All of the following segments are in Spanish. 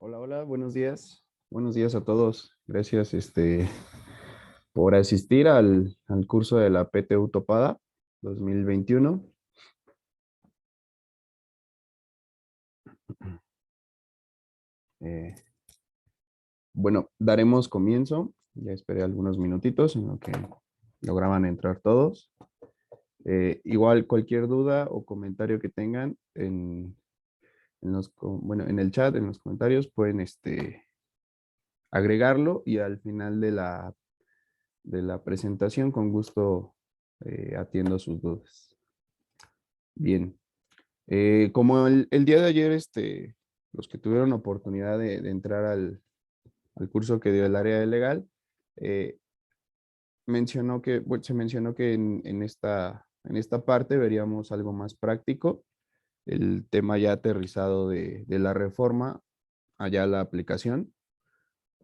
Hola, hola, buenos días. Buenos días a todos. Gracias, por asistir al curso de la PTU Topada 2021. Eh, bueno, daremos comienzo. Ya esperé algunos minutitos en lo que lograban entrar todos. Igual cualquier duda o comentario que tengan bueno, en el chat, en los comentarios, pueden agregarlo y al final de la presentación, con gusto, atiendo sus dudas. Bien. Como el día de ayer, los que tuvieron oportunidad de entrar al curso que dio el área de legal, eh, se mencionó que en esta parte veríamos algo más práctico, el tema ya aterrizado de la reforma, allá la aplicación.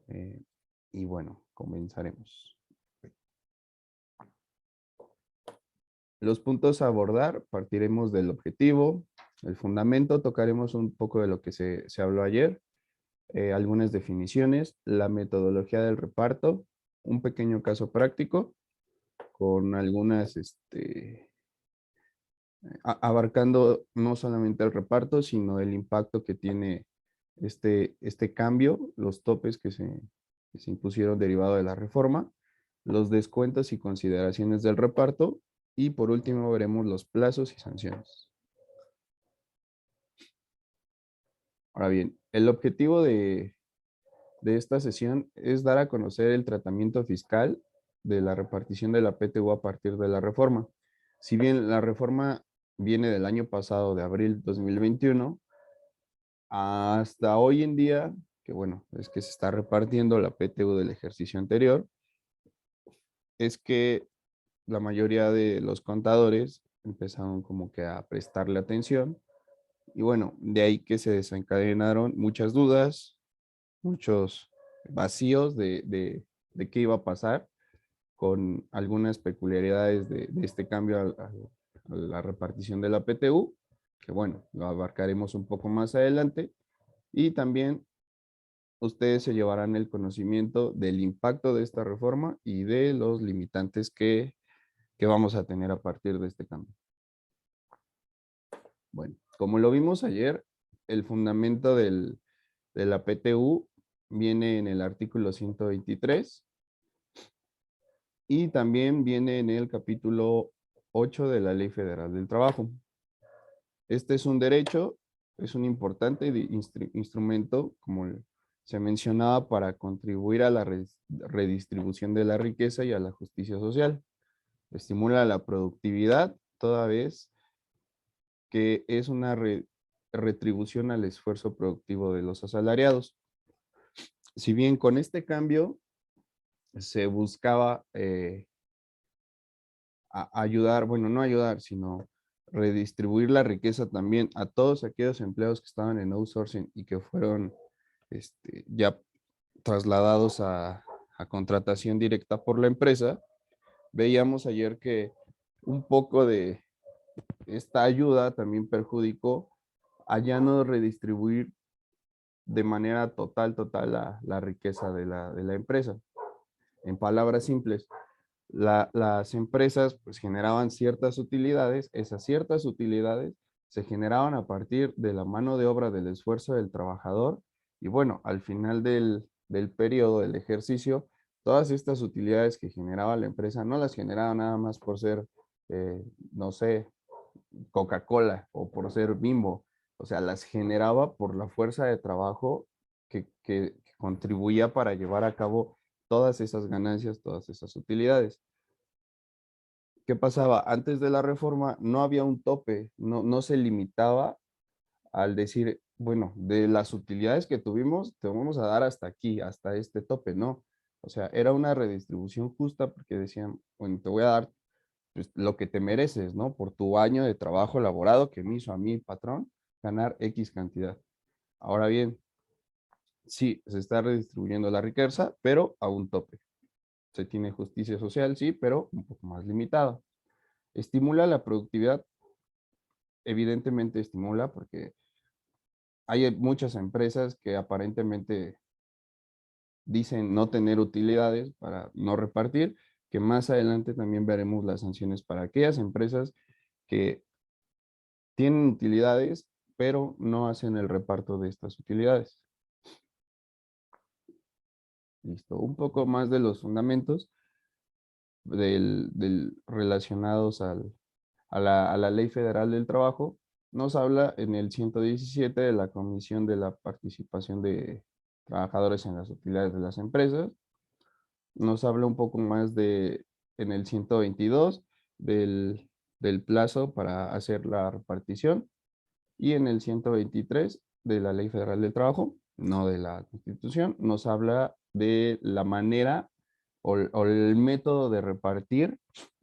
eh, y bueno, comenzaremos. Los puntos a abordar, partiremos del objetivo, el fundamento, tocaremos un poco de lo que se habló ayer, algunas definiciones, la metodología del reparto, un pequeño caso práctico con algunas, abarcando no solamente el reparto, sino el impacto que tiene este cambio, los topes que se impusieron derivado de la reforma, los descuentos y consideraciones del reparto, y por último veremos los plazos y sanciones. Ahora bien, el objetivo de esta sesión es dar a conocer el tratamiento fiscal de la repartición de la PTU a partir de la reforma. Si bien la reforma viene del año pasado, de abril 2021, hasta hoy en día, que bueno, es que se está repartiendo la PTU del ejercicio anterior, es que la mayoría de los contadores empezaron como que a prestarle atención y bueno, de ahí que se desencadenaron muchas dudas, muchos vacíos de qué iba a pasar con algunas peculiaridades de este cambio a la repartición de la PTU, que bueno, lo abarcaremos un poco más adelante, y también ustedes se llevarán el conocimiento del impacto de esta reforma y de los limitantes que vamos a tener a partir de este cambio. Bueno, como lo vimos ayer, el fundamento de la PTU viene en el artículo 123 y también viene en el capítulo 8 de la Ley Federal del Trabajo. Este es un derecho, es un importante instrumento, como se mencionaba, para contribuir a la redistribución de la riqueza y a la justicia social. Estimula la productividad, toda vez que es una retribución al esfuerzo productivo de los asalariados. Si bien con este cambio se buscaba ayudar, bueno, no ayudar, sino redistribuir la riqueza también a todos aquellos empleados que estaban en outsourcing y que fueron ya trasladados a contratación directa por la empresa. Veíamos ayer que un poco de esta ayuda también perjudicó a ya no redistribuir de manera total la riqueza de la empresa. En palabras simples, las empresas pues generaban ciertas utilidades, esas ciertas utilidades se generaban a partir de la mano de obra del esfuerzo del trabajador y bueno, al final del periodo del ejercicio, todas estas utilidades que generaba la empresa no las generaba nada más por ser, no sé, Coca-Cola o por ser Bimbo, o sea, las generaba por la fuerza de trabajo que contribuía para llevar a cabo todas esas ganancias, todas esas utilidades. ¿Qué pasaba? Antes de la reforma no había un tope, no se limitaba al decir, bueno, de las utilidades que tuvimos, te vamos a dar hasta aquí, hasta este tope, no. O sea, era una redistribución justa porque decían, bueno, te voy a dar pues, lo que te mereces, ¿no? Por tu año de trabajo elaborado que me hizo a mí, patrón, ganar X cantidad. Ahora bien, sí, se está redistribuyendo la riqueza, pero a un tope. Se tiene justicia social, sí, pero un poco más limitada. Estimula la productividad, evidentemente estimula porque hay muchas empresas que aparentemente dicen no tener utilidades para no repartir, que más adelante también veremos las sanciones para aquellas empresas que tienen utilidades, pero no hacen el reparto de estas utilidades. Listo, un poco más de los fundamentos relacionados a la Ley Federal del Trabajo. Nos habla en el 117 de la Comisión de la Participación de Trabajadores en las Utilidades de las Empresas. Nos habla un poco más en el 122 del plazo para hacer la repartición, y en el 123 de la Ley Federal del Trabajo, no de la Constitución, nos habla de la manera o el método de repartir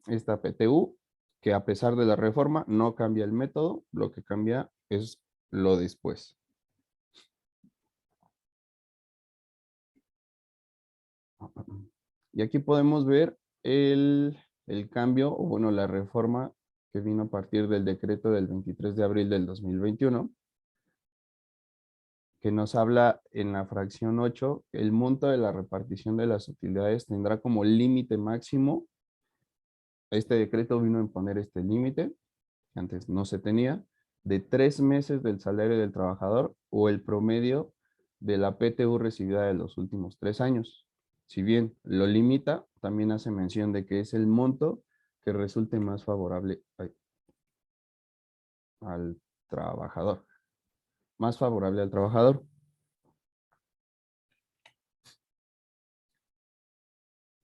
esta PTU, que a pesar de la reforma no cambia el método, lo que cambia es lo después. Y aquí podemos ver el cambio, o bueno, la reforma que vino a partir del decreto del 23 de abril del 2021, que nos habla en la fracción 8, el monto de la repartición de las utilidades tendrá como límite máximo. Este decreto vino a imponer este límite, que antes no se tenía, de 3 meses del salario del trabajador o el promedio de la PTU recibida de los últimos 3 años. Si bien lo limita, también hace mención de que es el monto que resulte más favorable al trabajador. Más favorable al trabajador.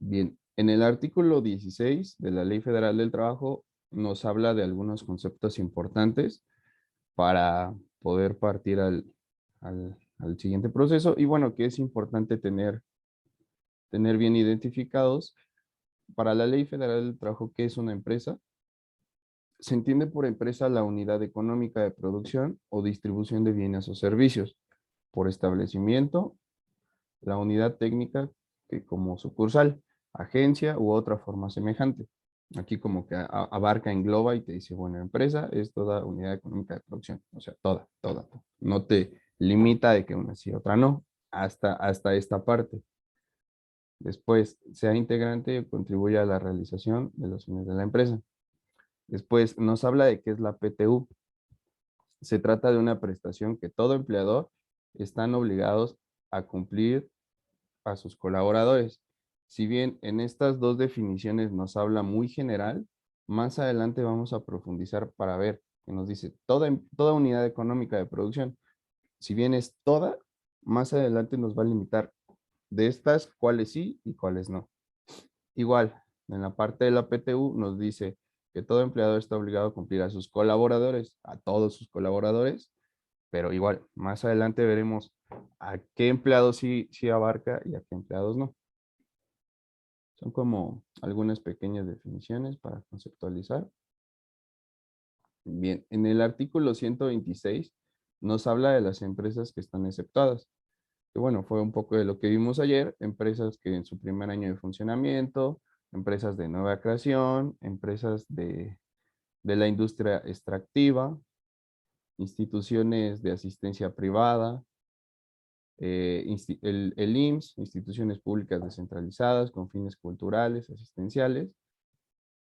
Bien, en el artículo 16 de la Ley Federal del Trabajo nos habla de algunos conceptos importantes para poder partir al siguiente proceso, y bueno, que es importante tener bien identificados. Para la Ley Federal del Trabajo, ¿qué es una empresa? Se entiende por empresa la unidad económica de producción o distribución de bienes o servicios. Por establecimiento, la unidad técnica que como sucursal, agencia u otra forma semejante. Aquí como que abarca, engloba y te dice, bueno, empresa es toda unidad económica de producción, o sea, toda. No te limita de que una sí, otra no, hasta esta parte. Después, sea integrante o contribuye a la realización de los fines de la empresa. Después, nos habla de qué es la PTU. Se trata de una prestación que todo empleador están obligados a cumplir a sus colaboradores. Si bien en estas dos definiciones nos habla muy general, más adelante vamos a profundizar para ver que nos dice toda unidad económica de producción. Si bien es toda, más adelante nos va a limitar de estas cuáles sí y cuáles no. Igual, en la parte de la PTU nos dice que todo empleador está obligado a cumplir a sus colaboradores, a todos sus colaboradores, pero igual, más adelante veremos a qué empleados sí abarca y a qué empleados no. Son como algunas pequeñas definiciones para conceptualizar. Bien, en el artículo 126 nos habla de las empresas que están exceptuadas. Que bueno, fue un poco de lo que vimos ayer, empresas que en su primer año de funcionamiento, empresas de nueva creación, empresas de la industria extractiva, instituciones de asistencia privada, el IMSS, instituciones públicas descentralizadas con fines culturales, asistenciales,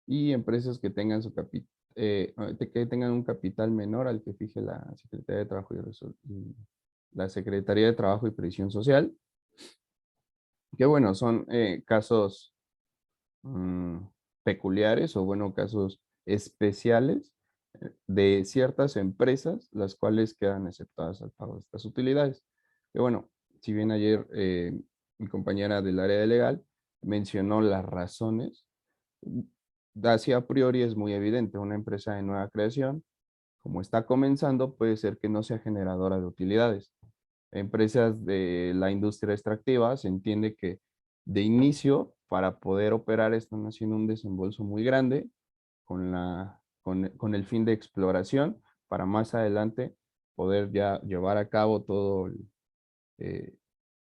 y empresas que tengan que tengan un capital menor al que fije la Secretaría de Trabajo y la Secretaría de Trabajo y Previsión Social, que bueno, son casos mm, peculiares o bueno, casos especiales de ciertas empresas, las cuales quedan exceptuadas al pago de estas utilidades. Que bueno, si bien ayer mi compañera del área de legal mencionó las razones, así a priori es muy evidente, una empresa de nueva creación, como está comenzando, puede ser que no sea generadora de utilidades. Empresas de la industria extractiva, se entiende que de inicio, para poder operar, están haciendo un desembolso muy grande con el fin de exploración, para más adelante poder ya llevar a cabo todo eh,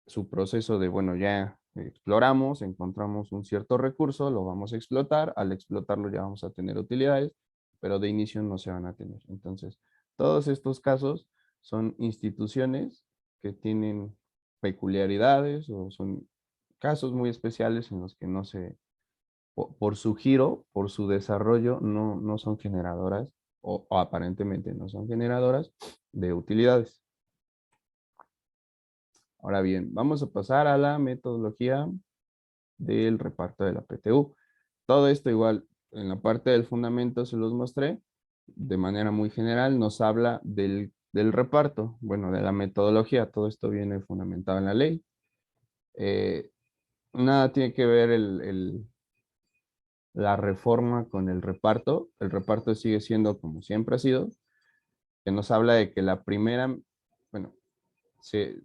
su proceso de, bueno, ya exploramos, encontramos un cierto recurso, lo vamos a explotar, al explotarlo ya vamos a tener utilidades, pero de inicio no se van a tener. Entonces, todos estos casos son instituciones que tienen peculiaridades o son casos muy especiales en los que no se, por su giro, por su desarrollo, no son generadoras o aparentemente no son generadoras de utilidades. Ahora bien, vamos a pasar a la metodología del reparto de la PTU. Todo esto igual en la parte del fundamento se los mostré. De manera muy general nos habla del reparto, bueno, de la metodología. Todo esto viene fundamentado en la ley. Nada tiene que ver la reforma con el reparto. El reparto sigue siendo como siempre ha sido, que nos habla de que la primera, bueno,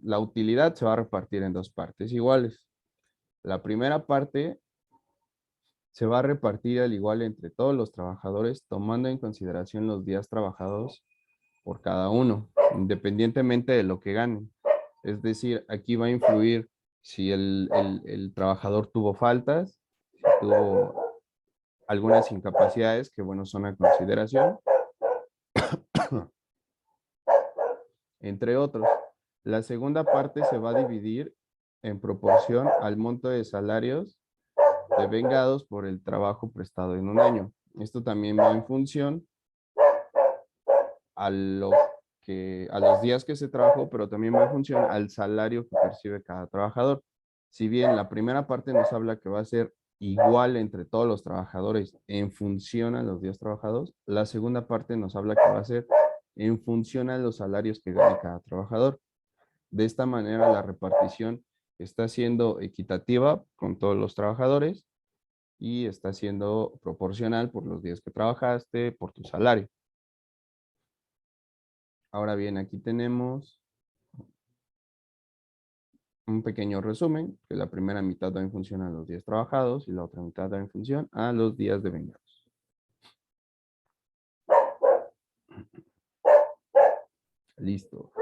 la utilidad se va a repartir en dos partes iguales. La primera parte se va a repartir al igual entre todos los trabajadores, tomando en consideración los días trabajados por cada uno, independientemente de lo que ganen. Es decir, aquí va a influir si el trabajador tuvo faltas, si tuvo algunas incapacidades que, bueno, son a consideración, entre otros. La segunda parte se va a dividir en proporción al monto de salarios devengados por el trabajo prestado en un año. Esto también va en función a los días que se trabajó, pero también va en función al salario que percibe cada trabajador. Si bien la primera parte nos habla que va a ser igual entre todos los trabajadores en función a los días trabajados, la segunda parte nos habla que va a ser en función a los salarios que gane cada trabajador. De esta manera, la repartición está siendo equitativa con todos los trabajadores y está siendo proporcional por los días que trabajaste, por tu salario. Ahora bien, aquí tenemos un pequeño resumen, que la primera mitad va en función a los días trabajados y la otra mitad va en función a los días devengados. Listo.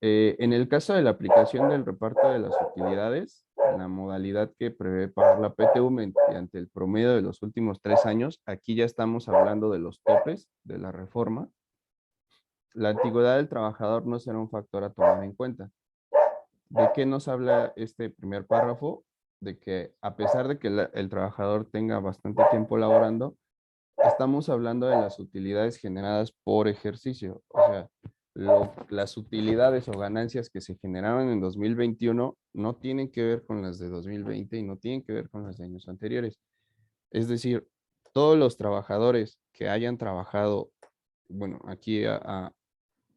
En el caso de la aplicación del reparto de las utilidades, la modalidad que prevé pagar la PTU mediante el promedio de los últimos 3 años, aquí ya estamos hablando de los topes de la reforma. La antigüedad del trabajador no será un factor a tomar en cuenta. ¿De qué nos habla este primer párrafo? De que a pesar de que el trabajador tenga bastante tiempo laborando, estamos hablando de las utilidades generadas por ejercicio. O sea, las utilidades o ganancias que se generaron en 2021 no tienen que ver con las de 2020 y no tienen que ver con las de años anteriores. Es decir, todos los trabajadores que hayan trabajado, bueno, aquí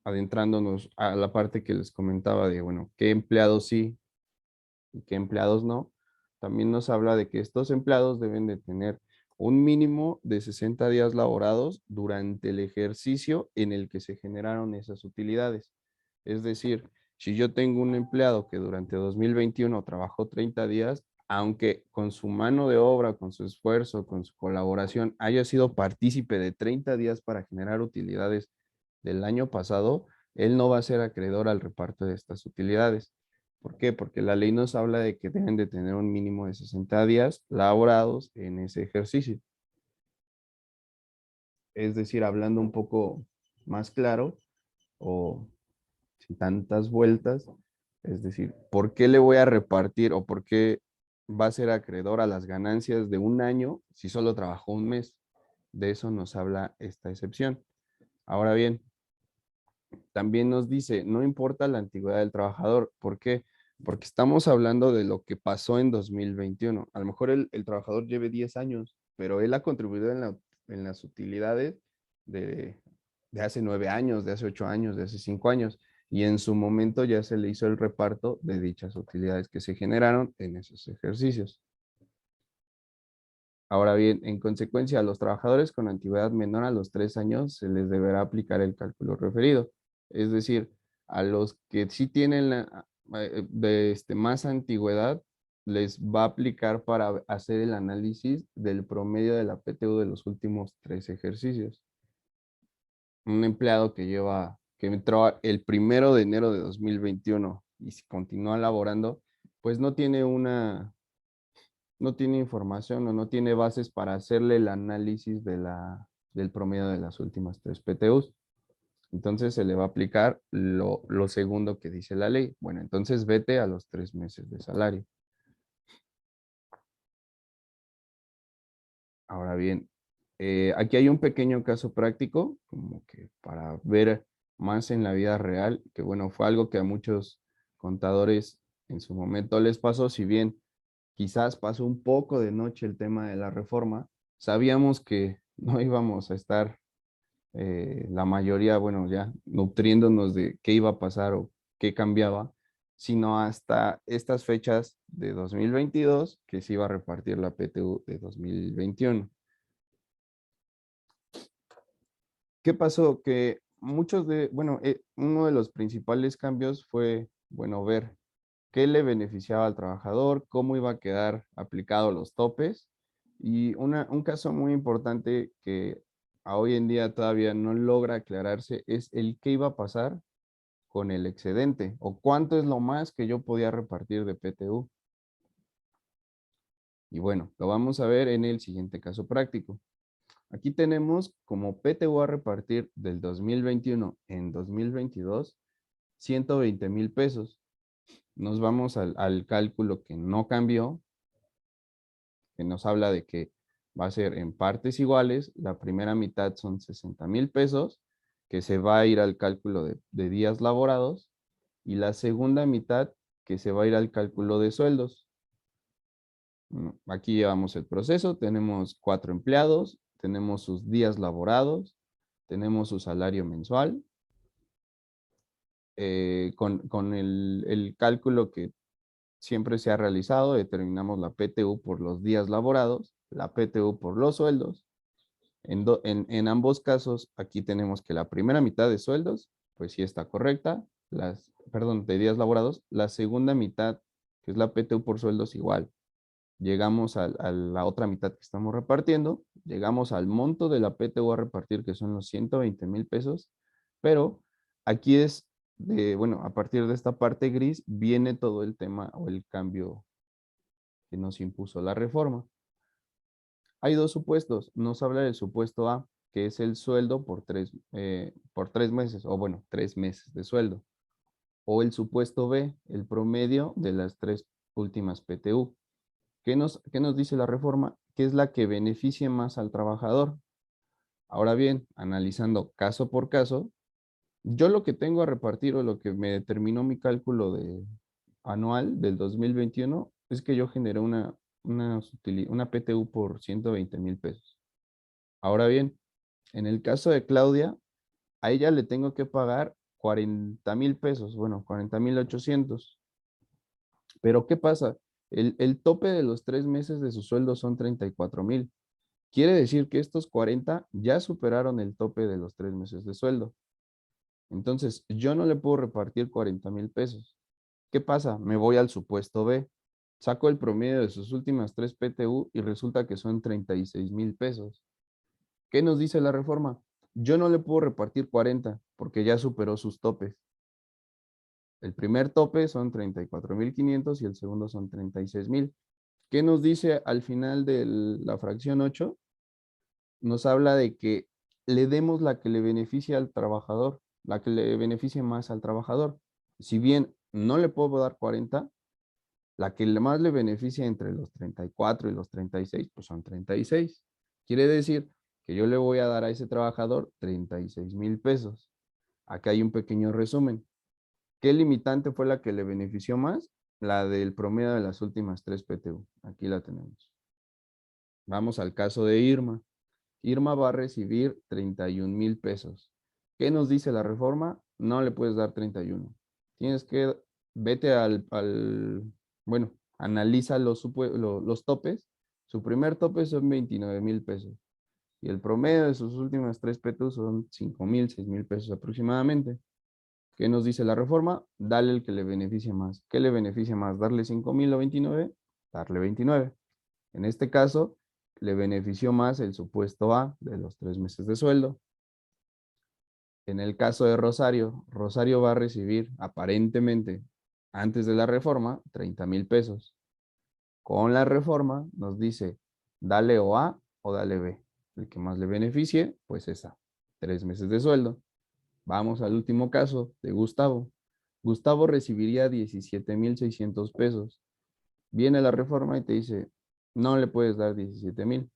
adentrándonos a la parte que les comentaba de, bueno, qué empleados sí y qué empleados no, también nos habla de que estos empleados deben de tener un mínimo de 60 días laborados durante el ejercicio en el que se generaron esas utilidades. Es decir, si yo tengo un empleado que durante 2021 trabajó 30 días, aunque con su mano de obra, con su esfuerzo, con su colaboración, haya sido partícipe de 30 días para generar utilidades del año pasado, él no va a ser acreedor al reparto de estas utilidades. ¿Por qué? Porque la ley nos habla de que deben de tener un mínimo de 60 días laborados en ese ejercicio. Es decir, hablando un poco más claro o sin tantas vueltas, es decir, ¿por qué le voy a repartir o por qué va a ser acreedor a las ganancias de un año si solo trabajó un mes? De eso nos habla esta excepción. Ahora bien, también nos dice, no importa la antigüedad del trabajador. ¿Por qué? Porque estamos hablando de lo que pasó en 2021. A lo mejor el trabajador lleve 10 años, pero él ha contribuido en las utilidades de, de hace 9 años, de hace 8 años, de hace 5 años. Y en su momento ya se le hizo el reparto de dichas utilidades que se generaron en esos ejercicios. Ahora bien, en consecuencia, a los trabajadores con antigüedad menor a los 3 años se les deberá aplicar el cálculo referido. Es decir, a los que sí tienen más antigüedad, les va a aplicar para hacer el análisis del promedio de la PTU de los últimos 3 ejercicios. Un empleado que entró el 1 de enero de 2021 y si continúa laborando, pues no tiene información o no tiene bases para hacerle el análisis del promedio de las últimas 3 PTUs. Entonces se le va a aplicar lo segundo que dice la ley. Bueno, entonces vete a los 3 meses de salario. Ahora bien, aquí hay un pequeño caso práctico, como que para ver más en la vida real, que bueno, fue algo que a muchos contadores en su momento les pasó, si bien quizás pasó un poco de noche el tema de la reforma, sabíamos que no íbamos a estar la mayoría, bueno, ya nutriéndonos de qué iba a pasar o qué cambiaba, sino hasta estas fechas de 2022 que se iba a repartir la PTU de 2021. ¿Qué pasó? Que muchos de, bueno, uno de los principales cambios fue, bueno, ver qué le beneficiaba al trabajador, cómo iba a quedar aplicados los topes. Y un caso muy importante que a hoy en día todavía no logra aclararse es el qué iba a pasar con el excedente o cuánto es lo más que yo podía repartir de PTU. Y bueno, lo vamos a ver en el siguiente caso práctico. Aquí tenemos como PTU a repartir del 2021 en 2022, 120,000 pesos. Nos vamos al cálculo que no cambió, que nos habla de que va a ser en partes iguales. La primera mitad son 60,000 pesos, que se va a ir al cálculo de días laborados, y la segunda mitad que se va a ir al cálculo de sueldos. Aquí llevamos el proceso, tenemos 4 empleados, tenemos sus días laborados, tenemos su salario mensual, con el cálculo que siempre se ha realizado, determinamos la PTU por los días laborados, la PTU por los sueldos. En ambos casos, aquí tenemos que la primera mitad de sueldos, pues sí está correcta, perdón, de días laborados. La segunda mitad, que es la PTU por sueldos, igual. Llegamos a la otra mitad que estamos repartiendo, llegamos al monto de la PTU a repartir, que son los 120,000 pesos, pero aquí es bueno, a partir de esta parte gris viene todo el tema o el cambio que nos impuso la reforma. Hay dos supuestos. Nos habla del supuesto A, que es el sueldo por 3 meses, o bueno, 3 meses de sueldo. O el supuesto B, el promedio de las 3 últimas PTU. ¿Qué nos dice la reforma? Que es la que beneficie más al trabajador. Ahora bien, analizando caso por caso, yo lo que tengo a repartir o lo que me determinó mi cálculo anual del 2021 es que yo generé una PTU por 120,000 pesos. Ahora bien, en el caso de Claudia, a ella le tengo que pagar 40,000 pesos, bueno, 40,800. Pero ¿qué pasa? El tope de los 3 meses de su sueldo son 34,000. Quiere decir que estos 40 ya superaron el tope de los 3 meses de sueldo. Entonces, yo no le puedo repartir 40,000 pesos. ¿Qué pasa? Me voy al supuesto B. Saco el promedio de sus últimas 3 PTU y resulta que son 36,000 pesos. ¿Qué nos dice la reforma? Yo no le puedo repartir 40 porque ya superó sus topes. El primer tope son 34,500 y el segundo son 36,000. ¿Qué nos dice al final de la fracción 8? Nos habla de que le demos la que le beneficie al trabajador, la que le beneficie más al trabajador. Si bien no le puedo dar 40, la que más le beneficia entre los 34 y los 36, pues son 36. Quiere decir que yo le voy a dar a ese trabajador 36,000 pesos. Acá hay un pequeño resumen. ¿Qué limitante fue la que le benefició más? La del promedio de las últimas 3 PTU. Aquí la tenemos. Vamos al caso de Irma. Irma va a recibir 31,000 pesos. ¿Qué nos dice la reforma? No le puedes dar 31. Tienes que, vete bueno, analiza los topes. Su primer tope son 29,000 pesos. Y el promedio de sus últimas 3 PTU son 5,000, 6,000 pesos aproximadamente. ¿Qué nos dice la reforma? Dale el que le beneficie más. ¿Qué le beneficia más? ¿Darle 5,000 o 29? Darle 29. En este caso, le benefició más el supuesto A de los 3 meses de sueldo. En el caso de Rosario, Rosario va a recibir aparentemente, antes de la reforma, 30,000 pesos. Con la reforma nos dice, dale o A o dale B. El que más le beneficie, pues es A. 3 meses de sueldo. Vamos al último caso de Gustavo. Gustavo recibiría 17,600 pesos. Viene la reforma y te dice, no le puedes dar 17,000.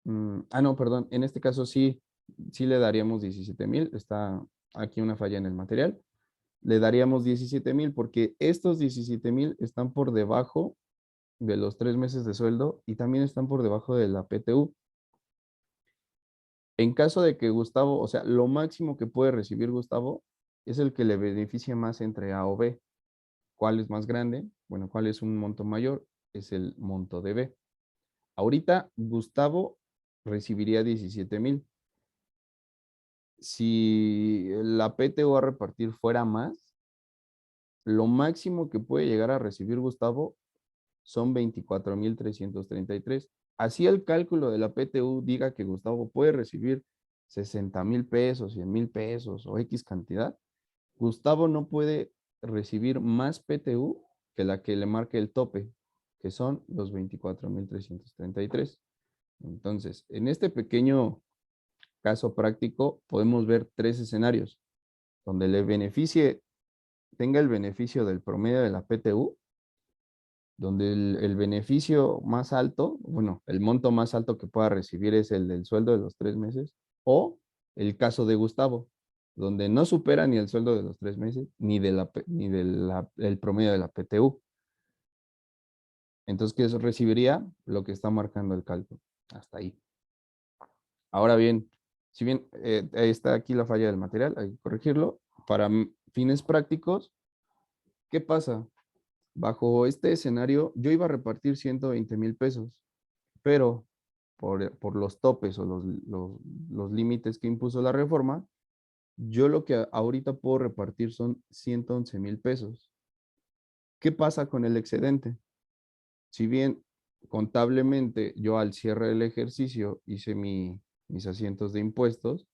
No, perdón, en este caso sí le daríamos 17,000. Está aquí una falla en el material. Le daríamos 17,000 porque estos 17,000 están por debajo de los 3 meses de sueldo y también están por debajo de la PTU. En caso de que Gustavo, o sea, lo máximo que puede recibir Gustavo es el que le beneficie más entre A o B. ¿Cuál es más grande? Bueno, ¿cuál es un monto mayor? Es el monto de B. Ahorita Gustavo recibiría 17,000. Si la PTU a repartir fuera más, lo máximo que puede llegar a recibir Gustavo son 24,333. Así el cálculo de la PTU diga que Gustavo puede recibir 60,000 pesos, 100,000 pesos o X cantidad. Gustavo no puede recibir más PTU que la que le marque el tope, que son los 24,333. Entonces, en este pequeño caso práctico, podemos ver 3 escenarios donde le beneficie, tenga el beneficio del promedio de la PTU, donde el beneficio más alto, bueno, el monto más alto que pueda recibir es el del sueldo de los 3 meses, o el caso de Gustavo, donde no supera ni el sueldo de los 3 meses, ni el promedio de la PTU. Entonces, ¿qué recibiría? Lo que está marcando el cálculo. Hasta ahí. Ahora bien, si bien está aquí la falla del material, hay que corregirlo. Para fines prácticos, ¿qué pasa? Bajo este escenario, yo iba a repartir 120,000 pesos, pero por los topes o los límites que impuso la reforma, yo lo que ahorita puedo repartir son 111,000 pesos. ¿Qué pasa con el excedente? Si bien contablemente yo al cierre del ejercicio hice mis asientos de impuestos,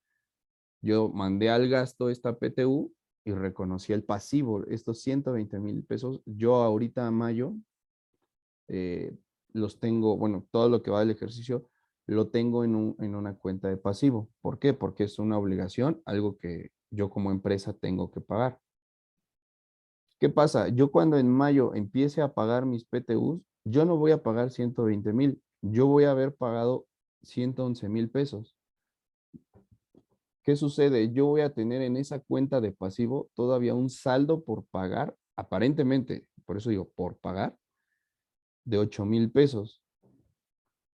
yo mandé al gasto esta PTU y reconocí el pasivo, estos 120,000 pesos. Yo ahorita a mayo los tengo, bueno, todo lo que va del ejercicio lo tengo en una cuenta de pasivo. ¿Por qué? Porque es una obligación, algo que yo como empresa tengo que pagar. ¿Qué pasa? Yo cuando en mayo empiece a pagar mis PTUs, yo no voy a pagar 120,000, yo voy a haber pagado 111,000 pesos. ¿Qué sucede? Yo voy a tener en esa cuenta de pasivo todavía un saldo por pagar, aparentemente, por eso digo, por pagar, de 8,000 pesos.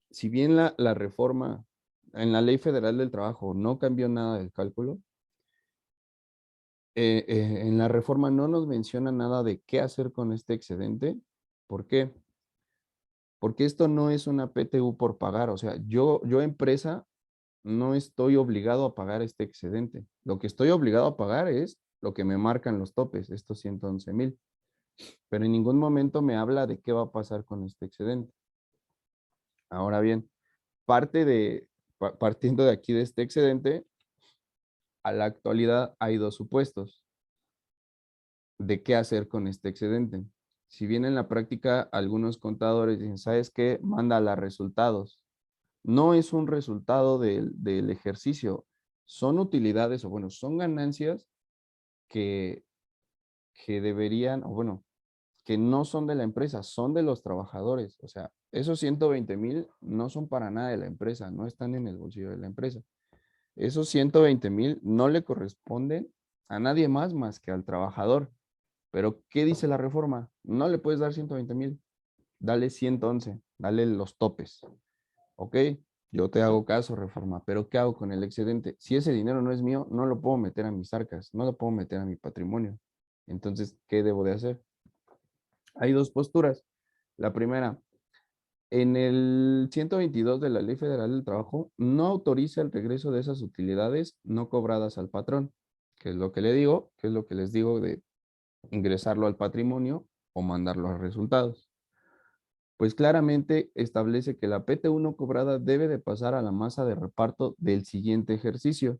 Si bien la reforma en la Ley Federal del Trabajo no cambió nada del cálculo, en la reforma no nos menciona nada de qué hacer con este excedente. ¿Por qué? Porque esto no es una PTU por pagar. O sea, yo empresa no estoy obligado a pagar este excedente. Lo que estoy obligado a pagar es lo que me marcan los topes, estos 111,000. Pero en ningún momento me habla de qué va a pasar con este excedente. Ahora bien, partiendo de aquí de este excedente, a la actualidad hay dos supuestos de qué hacer con este excedente. Si bien en la práctica algunos contadores dicen, ¿sabes qué? Mándala resultados. No es un resultado del ejercicio, son utilidades o bueno, son ganancias que, que deberían, o bueno, que no son de la empresa, son de los trabajadores. O sea, esos 120,000 no son para nada de la empresa, no están en el bolsillo de la empresa. Esos 120,000 no le corresponden a nadie más que al trabajador. Pero, ¿qué dice la reforma? No le puedes dar 120,000, dale 111, dale los topes. Ok, yo te hago caso, reforma, pero ¿qué hago con el excedente? Si ese dinero no es mío, no lo puedo meter a mis arcas, no lo puedo meter a mi patrimonio. Entonces, ¿qué debo de hacer? Hay dos posturas. La primera, en el 122 de la Ley Federal del Trabajo, no autoriza el regreso de esas utilidades no cobradas al patrón, que es lo que le digo, que es lo que les digo de ingresarlo al patrimonio o mandarlo a resultados. Pues claramente establece que la PT1 no cobrada debe de pasar a la masa de reparto del siguiente ejercicio.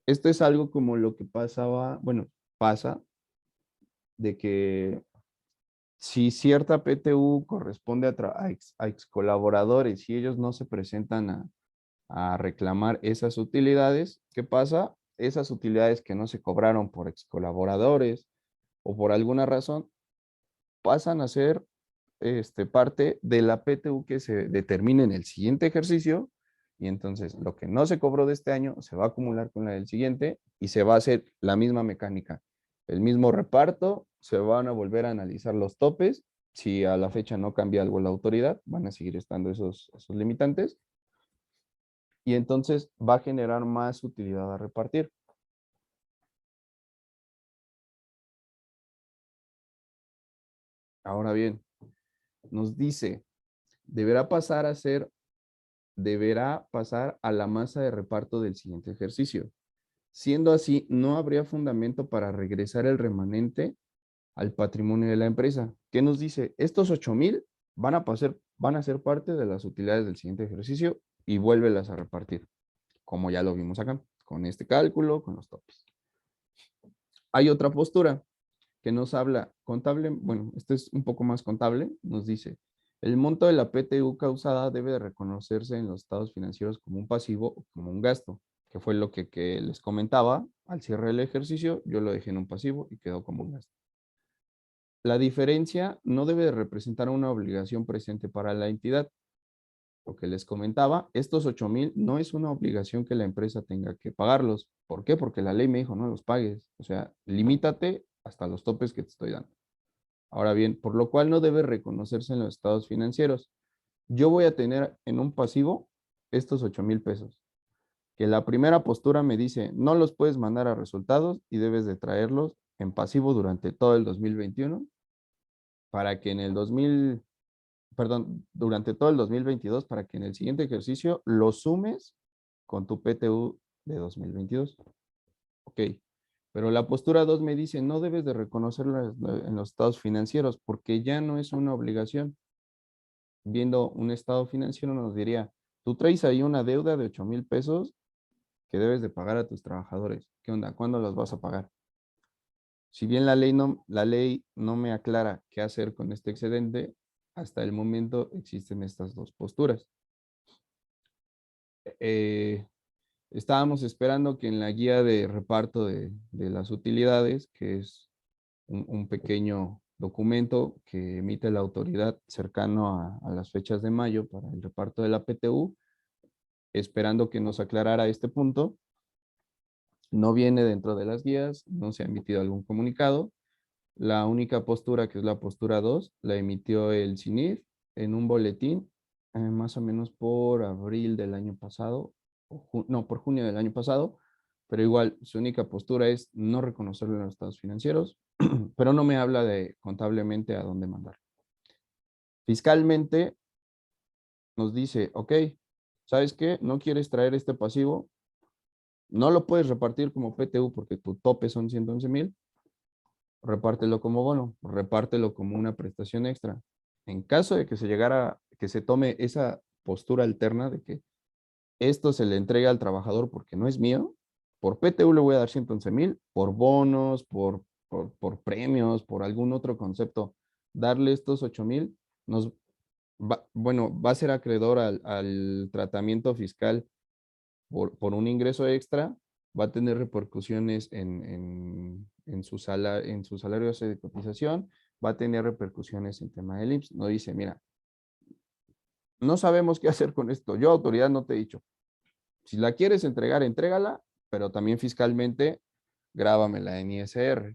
Esto es algo como lo que pasaba, bueno, pasa de que si cierta PTU corresponde a ex colaboradores y ellos no se presentan a reclamar esas utilidades, ¿qué pasa? esas utilidades que no se cobraron por ex colaboradores o por alguna razón pasan a ser parte de la PTU que se determine en el siguiente ejercicio, y entonces lo que no se cobró de este año se va a acumular con la del siguiente y se va a hacer la misma mecánica, el mismo reparto, se van a volver a analizar los topes, si a la fecha no cambia algo la autoridad, van a seguir estando esos limitantes, y entonces va a generar más utilidad a repartir. Ahora bien, nos dice, deberá pasar a la masa de reparto del siguiente ejercicio. Siendo así, no habría fundamento para regresar el remanente al patrimonio de la empresa. ¿Qué nos dice? Estos 8,000 van a ser parte de las utilidades del siguiente ejercicio y vuélvelas a repartir, como ya lo vimos acá, con este cálculo, con los topes. Hay otra postura que nos habla contable, bueno, este es un poco más contable, nos dice, el monto de la PTU causada debe de reconocerse en los estados financieros como un pasivo o como un gasto, que fue lo que les comentaba al cierre del ejercicio, yo lo dejé en un pasivo y quedó como un gasto. La diferencia no debe de representar una obligación presente para la entidad. Lo que les comentaba, estos 8,000 no es una obligación que la empresa tenga que pagarlos. ¿Por qué? Porque la ley me dijo, no los pagues. O sea, limítate hasta los topes que te estoy dando. Ahora bien, por lo cual no debe reconocerse en los estados financieros. Yo voy a tener en un pasivo estos 8,000 pesos, que la primera postura me dice, no los puedes mandar a resultados y debes de traerlos en pasivo durante todo el 2021 para que en el durante todo el 2022 para que en el siguiente ejercicio lo sumes con tu PTU de 2022. Ok, pero la postura 2 me dice, no debes de reconocerlo en los estados financieros porque ya no es una obligación. Viendo un estado financiero nos diría, tú traes ahí una deuda de 8,000 pesos que debes de pagar a tus trabajadores. ¿Qué onda? ¿Cuándo los vas a pagar? Si bien la ley no me aclara qué hacer con este excedente, hasta el momento existen estas dos posturas. Eh, Estábamos esperando que en la guía de reparto de las utilidades, que es un pequeño documento que emite la autoridad cercano a las fechas de mayo para el reparto de la PTU, esperando que nos aclarara este punto. No viene dentro de las guías, no se ha emitido algún comunicado. La única postura, que es la postura 2, la emitió el CINIF en un boletín, más o menos por abril del año pasado, no, por junio del año pasado, pero igual su única postura es no reconocerlo en los estados financieros, pero no me habla de contablemente a dónde mandar. Fiscalmente nos dice, ok, ¿sabes qué? No quieres traer este pasivo, no lo puedes repartir como PTU porque tu tope son 111,000, repártelo como bono, repártelo como una prestación extra. En caso de que se llegara, que se tome esa postura alterna de que esto se le entrega al trabajador porque no es mío, por PTU le voy a dar 111,000, por bonos, por premios, por algún otro concepto, darle estos 8,000, va a ser acreedor al tratamiento fiscal por un ingreso extra, va a tener repercusiones en su salario de cotización, va a tener repercusiones en tema del IMSS. No dice, mira, no sabemos qué hacer con esto. Yo, autoridad, no te he dicho. Si la quieres entregar, entrégala, pero también fiscalmente grábamela en ISR.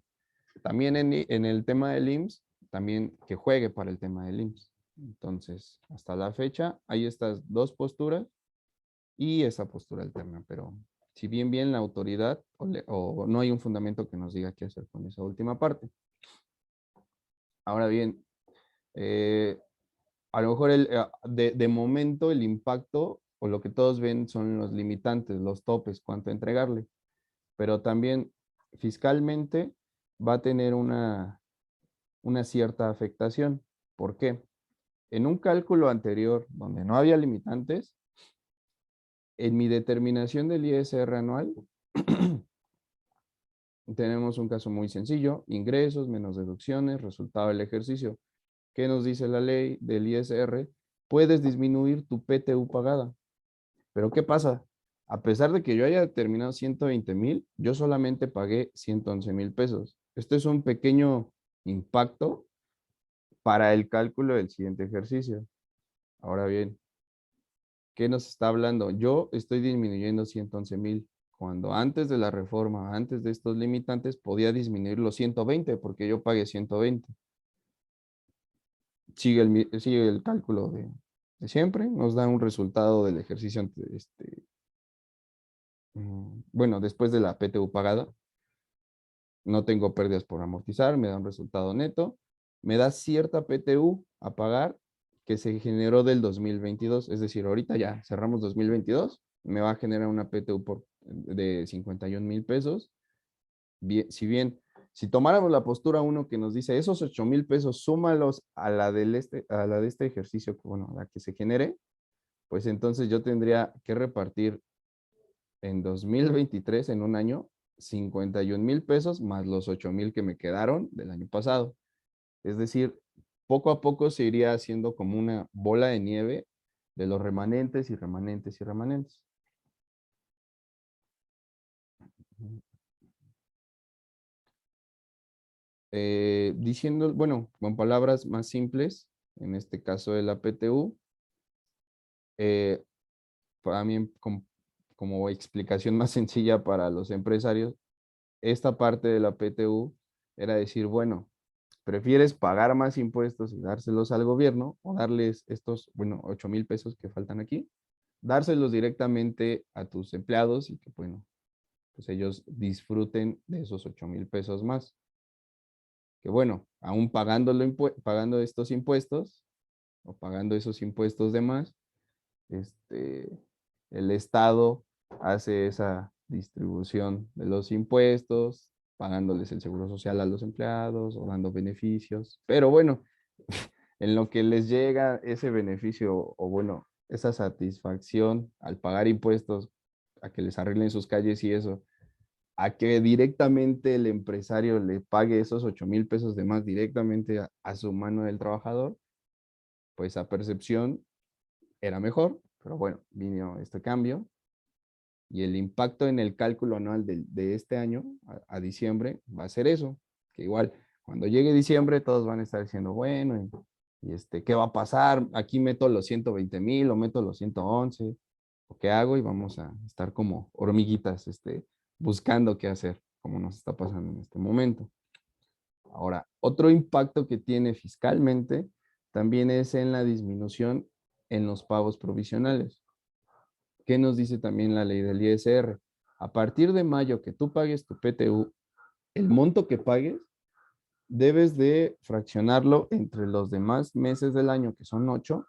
También en el tema del IMSS, también que juegue para el tema del IMSS. Entonces, hasta la fecha, hay estas dos posturas y esa postura alterna, pero si bien la autoridad o no hay un fundamento que nos diga qué hacer con esa última parte. Ahora bien, a lo mejor de momento el impacto o lo que todos ven son los limitantes, los topes, cuánto entregarle, pero también fiscalmente va a tener una cierta afectación. ¿Por qué? En un cálculo anterior donde no había limitantes, en mi determinación del ISR anual, tenemos un caso muy sencillo, ingresos menos deducciones, resultado del ejercicio. ¿Qué nos dice la ley del ISR? Puedes disminuir tu PTU pagada. Pero ¿qué pasa? A pesar de que yo haya determinado 120,000, yo solamente pagué 111,000 pesos. Esto es un pequeño impacto para el cálculo del siguiente ejercicio. Ahora bien, ¿qué nos está hablando? Yo estoy disminuyendo 111,000, cuando antes de la reforma, antes de estos limitantes, podía disminuir los 120 porque yo pagué 120. Sigue el cálculo de siempre, nos da un resultado del ejercicio, bueno, después de la PTU pagada. No tengo pérdidas por amortizar, me da un resultado neto, me da cierta PTU a pagar que se generó del 2022, es decir, ahorita ya cerramos 2022, me va a generar una PTU de 51,000 pesos. Bien, si tomáramos la postura uno que nos dice esos 8,000 pesos, súmalos a la, a la de este ejercicio, bueno, la que se genere, pues entonces yo tendría que repartir en 2023, en un año, 51,000 pesos más los 8,000 que me quedaron del año pasado. Es decir, poco a poco se iría haciendo como una bola de nieve de los remanentes y remanentes y remanentes. Diciendo, bueno, con palabras más simples, en este caso de la PTU, eh, para mí como explicación más sencilla para los empresarios, esta parte de la PTU era decir, bueno, ¿prefieres pagar más impuestos y dárselos al gobierno o darles estos, bueno, 8,000 pesos que faltan aquí? Dárselos directamente a tus empleados y que, bueno, pues ellos disfruten de esos 8,000 pesos más. Que bueno, aún pagando estos impuestos o pagando esos impuestos de más, este, el Estado hace esa distribución de los impuestos, pagándoles el seguro social a los empleados o dando beneficios. Pero bueno, en lo que les llega ese beneficio o bueno, esa satisfacción al pagar impuestos, a que les arreglen sus calles y eso, a que directamente el empresario le pague esos 8,000 pesos de más directamente a su mano del trabajador, pues a percepción era mejor, pero bueno, vino este cambio y el impacto en el cálculo anual de este año a diciembre va a ser eso, que igual cuando llegue diciembre todos van a estar diciendo, bueno, ¿qué va a pasar? Aquí meto los 120,000 o meto los 111, o qué hago y vamos a estar como hormiguitas, buscando qué hacer, como nos está pasando en este momento. Ahora, otro impacto que tiene fiscalmente también es en la disminución en los pagos provisionales. ¿Qué nos dice también la ley del ISR? A partir de mayo que tú pagues tu PTU, el monto que pagues, debes de fraccionarlo entre los demás meses del año, que son 8,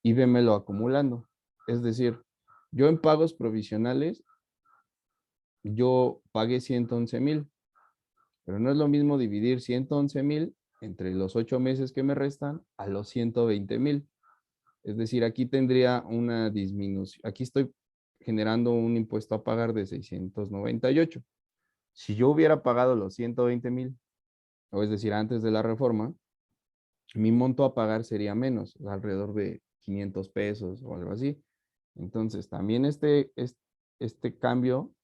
y vémelo acumulando. Es decir, yo en pagos provisionales, yo pagué 111,000, pero no es lo mismo dividir 111,000 entre los 8 meses que me restan a los 120,000. Es decir, aquí tendría una disminución. Aquí estoy generando un impuesto a pagar de 698. Si yo hubiera pagado los 120,000, o es decir, antes de la reforma, mi monto a pagar sería menos, alrededor de 500 pesos o algo así. Entonces, también este cambio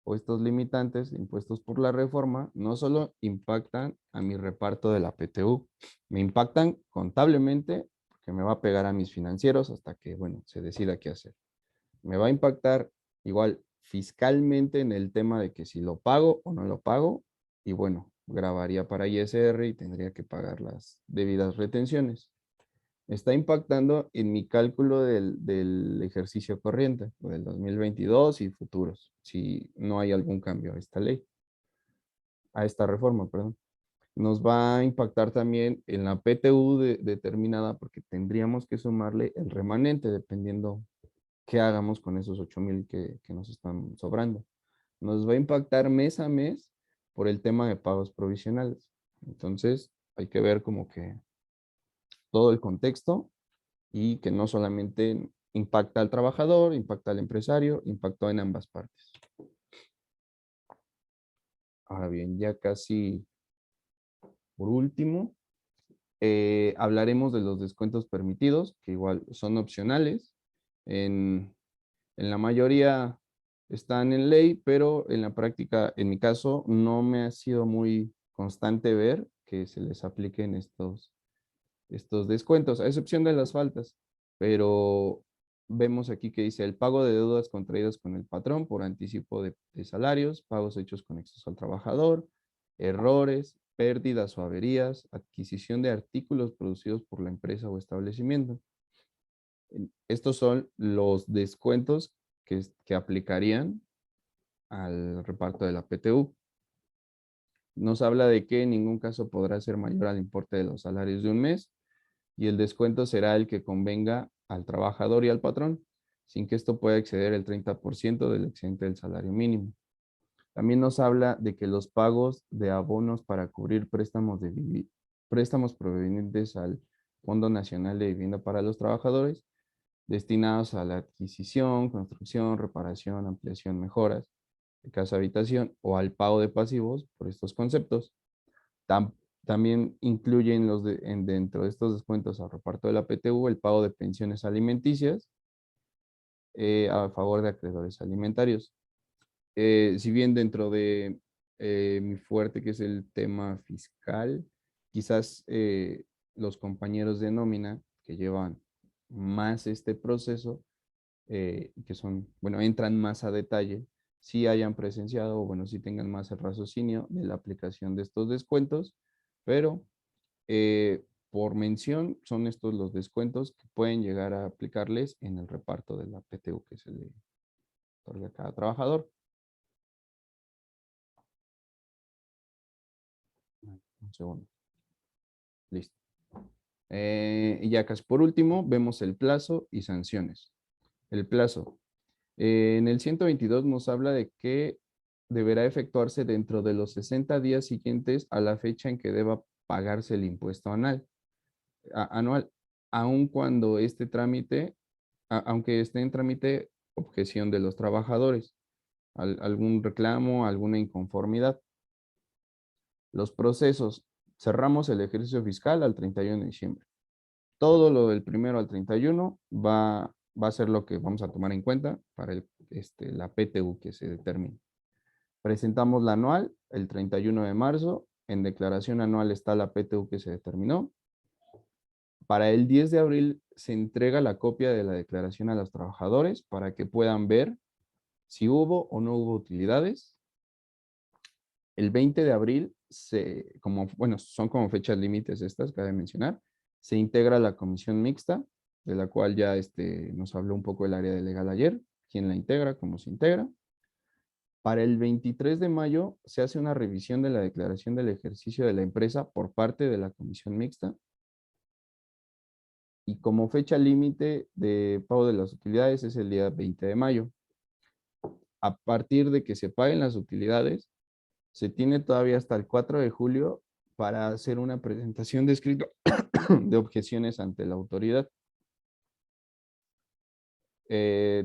o estos limitantes impuestos por la reforma no solo impactan a mi reparto de la PTU, me impactan contablemente porque me va a pegar a mis financieros hasta que, bueno, se decida qué hacer. Me va a impactar igual fiscalmente en el tema de que si lo pago o no lo pago y bueno, grabaría para ISR y tendría que pagar las debidas retenciones. Está impactando en mi cálculo del ejercicio corriente, o del 2022 y futuros, si no hay algún cambio a esta ley, a esta reforma, perdón. Nos va a impactar también en la PTU determinada porque tendríamos que sumarle el remanente dependiendo qué hagamos con esos 8,000 que nos están sobrando. Nos va a impactar mes a mes por el tema de pagos provisionales. Entonces, hay que ver como que todo el contexto y que no solamente impacta al trabajador, impacta al empresario, impactó en ambas partes. Ahora bien, ya casi por último, hablaremos de los descuentos permitidos, que igual son opcionales. En En la mayoría están en ley, pero en la práctica, en mi caso, no me ha sido muy constante ver que se les apliquen estos descuentos, a excepción de las faltas. Pero vemos aquí que dice el pago de deudas contraídas con el patrón por anticipo de salarios, pagos hechos con exceso al trabajador, errores, pérdidas o averías, adquisición de artículos producidos por la empresa o establecimiento. Estos son los descuentos que aplicarían al reparto de la PTU. Nos habla de que en ningún caso podrá ser mayor al importe de los salarios de un mes y el descuento será el que convenga al trabajador y al patrón, sin que esto pueda exceder el 30% del excedente del salario mínimo. También nos habla de que los pagos de abonos para cubrir préstamos provenientes al Fondo Nacional de Vivienda para los Trabajadores, destinados a la adquisición, construcción, reparación, ampliación, mejoras de casa habitación o al pago de pasivos por estos conceptos. Tam- También incluyen dentro de estos descuentos al reparto de la PTU el pago de pensiones alimenticias a favor de acreedores alimentarios. Si bien dentro de mi fuerte, que es el tema fiscal, quizás los compañeros de nómina que llevan más este proceso, que son, bueno, entran más a detalle, si hayan presenciado o, bueno, si tengan más el raciocinio de la aplicación de estos descuentos, pero por mención son estos los descuentos que pueden llegar a aplicarles en el reparto de la PTU que se le otorga a cada trabajador. Un segundo. Listo. Y ya casi por último, vemos el plazo y sanciones. El plazo. En el 122 nos habla de que deberá efectuarse dentro de los 60 días siguientes a la fecha en que deba pagarse el impuesto anual, aun cuando este trámite, aunque esté en trámite objeción de los trabajadores, algún reclamo, alguna inconformidad. Los procesos. Cerramos el ejercicio fiscal al 31 de diciembre. Todo lo del 1 al 31 va a ser lo que vamos a tomar en cuenta para la PTU que se determine. Presentamos la anual el 31 de marzo. En declaración anual está la PTU que se determinó. Para el 10 de abril se entrega la copia de la declaración a los trabajadores para que puedan ver si hubo o no hubo utilidades. El 20 de abril, bueno, son como fechas límites estas, cabe mencionar, se integra la comisión mixta, de la cual ya nos habló un poco el área de legal ayer, quién la integra, cómo se integra. Para el 23 de mayo se hace una revisión de la declaración del ejercicio de la empresa por parte de la comisión mixta. Y como fecha límite de pago de las utilidades es el día 20 de mayo. A partir de que se paguen las utilidades, se tiene todavía hasta el 4 de julio para hacer una presentación de escrito de objeciones ante la autoridad.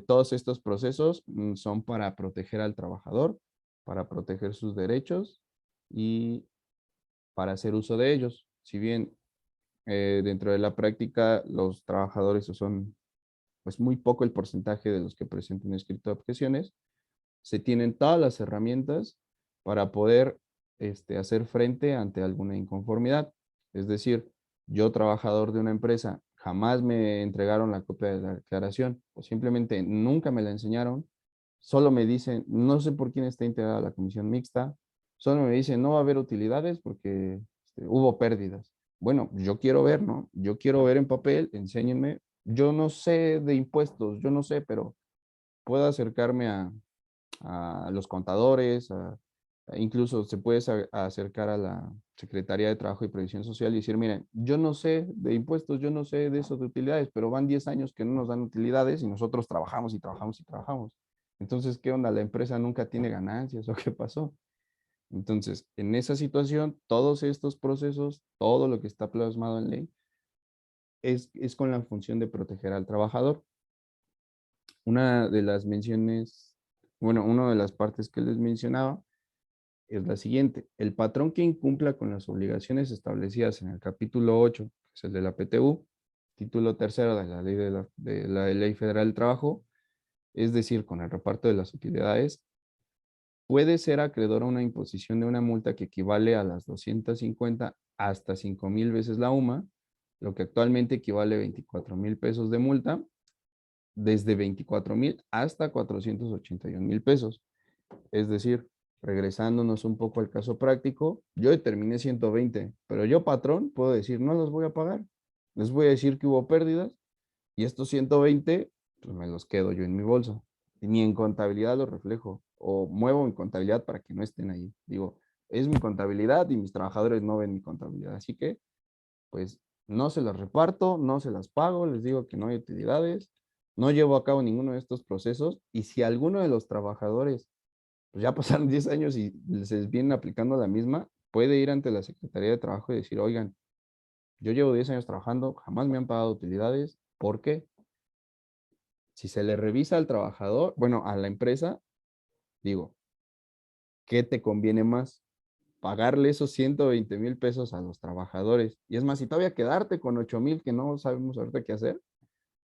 Todos estos procesos son para proteger al trabajador, para proteger sus derechos y para hacer uso de ellos. Si bien dentro de la práctica los trabajadores son pues muy poco el porcentaje de los que presentan un escrito de objeciones, se tienen todas las herramientas para poder hacer frente ante alguna inconformidad. Es decir, yo, trabajador de una empresa, jamás me entregaron la copia de la declaración o simplemente nunca me la enseñaron. Solo me dicen, no sé por quién está integrada la comisión mixta, solo me dicen, no va a haber utilidades porque hubo pérdidas. Bueno, yo quiero ver, ¿no? Yo quiero ver en papel, enséñenme. Yo no sé de impuestos, yo no sé, pero puedo acercarme a los contadores, incluso se puede acercar a la Secretaría de Trabajo y Previsión Social y decir, miren, yo no sé de impuestos, yo no sé de eso de utilidades, pero van 10 años que no nos dan utilidades y nosotros trabajamos y trabajamos y trabajamos. Entonces, ¿qué onda? ¿La empresa nunca tiene ganancias o qué pasó? Entonces, en esa situación, todos estos procesos, todo lo que está plasmado en ley, es con la función de proteger al trabajador. Una de las menciones, bueno, una de las partes que les mencionaba es la siguiente. El patrón que incumpla con las obligaciones establecidas en el capítulo 8, que es el de la PTU, título tercero de la Ley Federal del Trabajo, es decir, con el reparto de las utilidades, puede ser acreedor a una imposición de una multa que equivale a las 250 hasta 5,000 veces la UMA, lo que actualmente equivale a 24,000 pesos de multa, desde 24,000 hasta 481,000 pesos. Es decir, regresándonos un poco al caso práctico, yo determiné 120, pero yo, patrón, puedo decir, no los voy a pagar. Les voy a decir que hubo pérdidas y estos 120, pues me los quedo yo en mi bolsa. Ni en contabilidad los reflejo o muevo mi contabilidad para que no estén ahí. Digo, es mi contabilidad y mis trabajadores no ven mi contabilidad. Así que, pues, no se las reparto, no se las pago, les digo que no hay utilidades, no llevo a cabo ninguno de estos procesos y si alguno de los trabajadores pues ya pasaron 10 años y se vienen aplicando la misma, puede ir ante la Secretaría de Trabajo y decir, oigan, yo llevo 10 años trabajando, jamás me han pagado utilidades, ¿por qué? Si se le revisa al trabajador, bueno, a la empresa, digo, ¿qué te conviene más? Pagarle esos 120,000 pesos a los trabajadores. Y es más, si todavía quedarte con 8,000 que no sabemos ahorita qué hacer,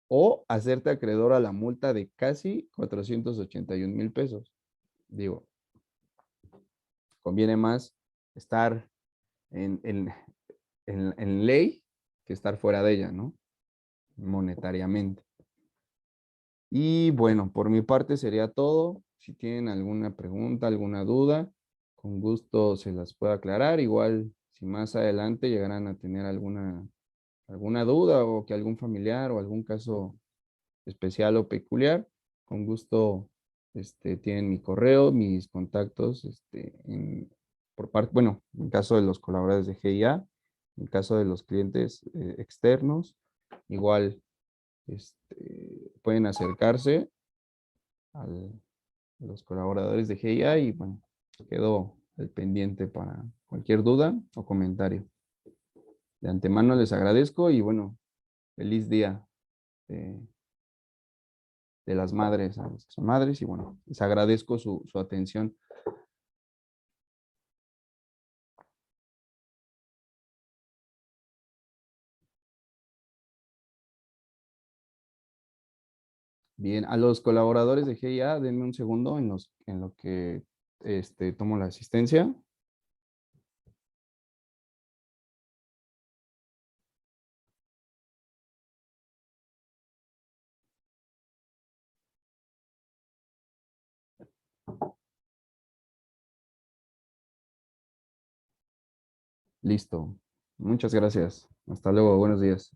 o hacerte acreedor a la multa de casi 481,000 pesos. Digo, conviene más estar en, en, en ley que estar fuera de ella, ¿no? Monetariamente. Y bueno, por mi parte sería todo. Si tienen alguna pregunta, alguna duda, con gusto se las puedo aclarar. Igual, si más adelante llegaran a tener alguna duda o que algún familiar o algún caso especial o peculiar, con gusto tienen mi correo, mis contactos por parte, bueno, en caso de los colaboradores de GIA, en caso de los clientes externos, igual pueden acercarse a los colaboradores de GIA y bueno, quedo al pendiente para cualquier duda o comentario. De antemano les agradezco y bueno, feliz día de, de las madres a los que son madres y bueno, les agradezco su atención. Bien, a los colaboradores de GIA, denme un segundo en lo que tomo la asistencia. Listo. Muchas gracias. Hasta luego. Buenos días.